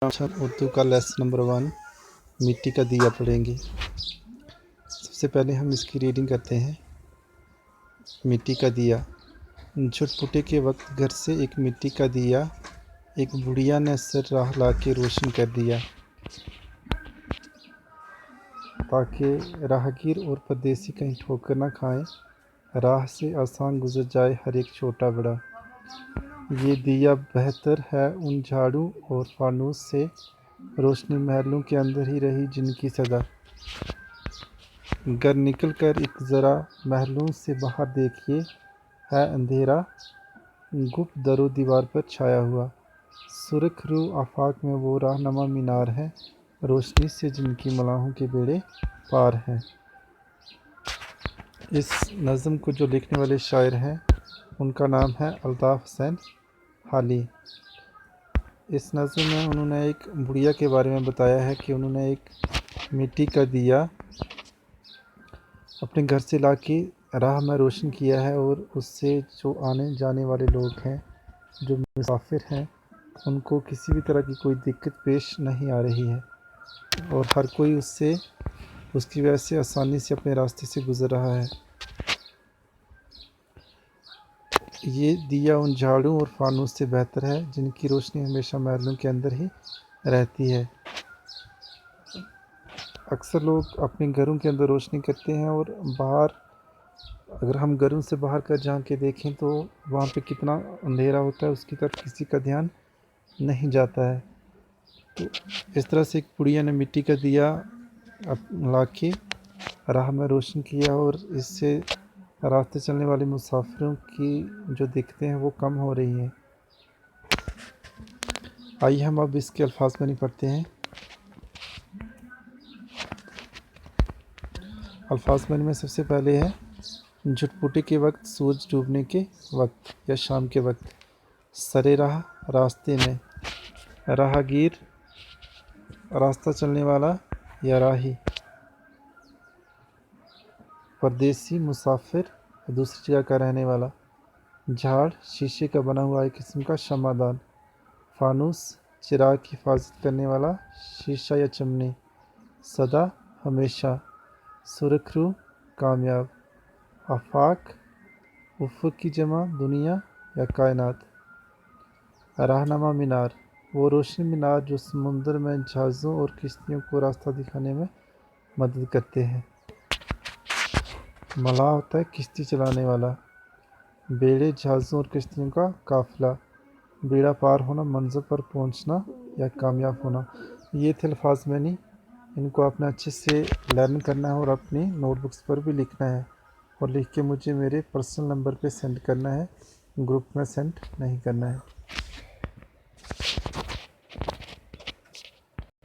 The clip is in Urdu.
اردو کا لیسن نمبر 1 مٹی کا دیا پڑھیں گے۔ سب سے پہلے ہم اس کی ریڈنگ کرتے ہیں۔ مٹی کا دیا۔ جھٹ پٹے کے وقت گھر سے ایک مٹی کا دیا ایک بڑھیا نے سر راہ لا کے روشن کر دیا، تاکہ راہگیر اور پردیسی کہیں ٹھوکر نہ کھائیں، راہ سے آسان گزر جائے ہر ایک چھوٹا بڑا۔ یہ دیا بہتر ہے ان جھاڑو اور فانوس سے، روشنی محلوں کے اندر ہی رہی جن کی صدا۔ گر نکل کر ایک ذرا محلوں سے باہر دیکھیے، ہے اندھیرا گپ در و دیوار پر چھایا ہوا، سرخ رو آفاق میں وہ رہنما مینار ہے، روشنی سے جن کی ملاحوں کے بیڑے پار ہیں۔ اس نظم کو جو لکھنے والے شاعر ہیں ان کا نام ہے الطاف حسین حالی۔ اس نظم میں انہوں نے ایک بڑھیا کے بارے میں بتایا ہے کہ انہوں نے ایک مٹی کا دیا اپنے گھر سے لا کے راہ میں روشن کیا ہے، اور اس سے جو آنے جانے والے لوگ ہیں، جو مسافر ہیں، ان کو کسی بھی طرح کی کوئی دقت پیش نہیں آ رہی ہے، اور ہر کوئی اس کی وجہ سے آسانی سے اپنے راستے سے گزر رہا ہے۔ یہ دیا ان جھاڑوں اور فانوس سے بہتر ہے جن کی روشنی ہمیشہ محلوں کے اندر ہی رہتی ہے۔ اکثر لوگ اپنے گھروں کے اندر روشنی کرتے ہیں، اور باہر اگر ہم گھروں سے باہر کا جھانک کے دیکھیں تو وہاں پہ کتنا اندھیرا ہوتا ہے، اس کی طرف کسی کا دھیان نہیں جاتا ہے۔ تو اس طرح سے ایک بڑھیا نے مٹی کا دیا لا کے راہ میں روشن کیا، اور اس سے راستے چلنے والے مسافروں کی جو دقتیں ہیں وہ کم ہو رہی ہیں۔ آئیے ہم اب اس کے الفاظ میں نہیں پڑھتے ہیں۔ الفاظ میں سب سے پہلے ہے جھٹ پٹے کے وقت، سورج ڈوبنے کے وقت یا شام کے وقت، سرے راہ راستے میں، راہگیر راستہ چلنے والا یا راہی، پردیسی مسافر دوسری جگہ کا رہنے والا، جھاڑ شیشے کا بنا ہوا ایک قسم کا شمع دان، فانوس چراغ کی حفاظت کرنے والا شیشہ یا چمنی، صدا ہمیشہ، سرخ رو کامیاب، آفاق افق کی جمع دنیا یا کائنات، رہنما مینار وہ روشنی مینار جو سمندر میں جہازوں اور کشتیوں کو راستہ دکھانے میں مدد کرتے ہیں۔ ملاح ہوتا ہے کشتی چلانے والا، بیڑے جہازوں اور کشتیوں کا قافلہ، بیڑا پار ہونا، منزل پر پہنچنا یا کامیاب ہونا۔ یہ تھے الفاظ میں نہیں، ان کو آپ نے اچھے سے لرن کرنا ہے اور اپنی نوٹ بکس پر بھی لکھنا ہے، اور لکھ کے مجھے میرے پرسنل نمبر پہ سینڈ کرنا ہے، گروپ میں سینڈ نہیں کرنا ہے۔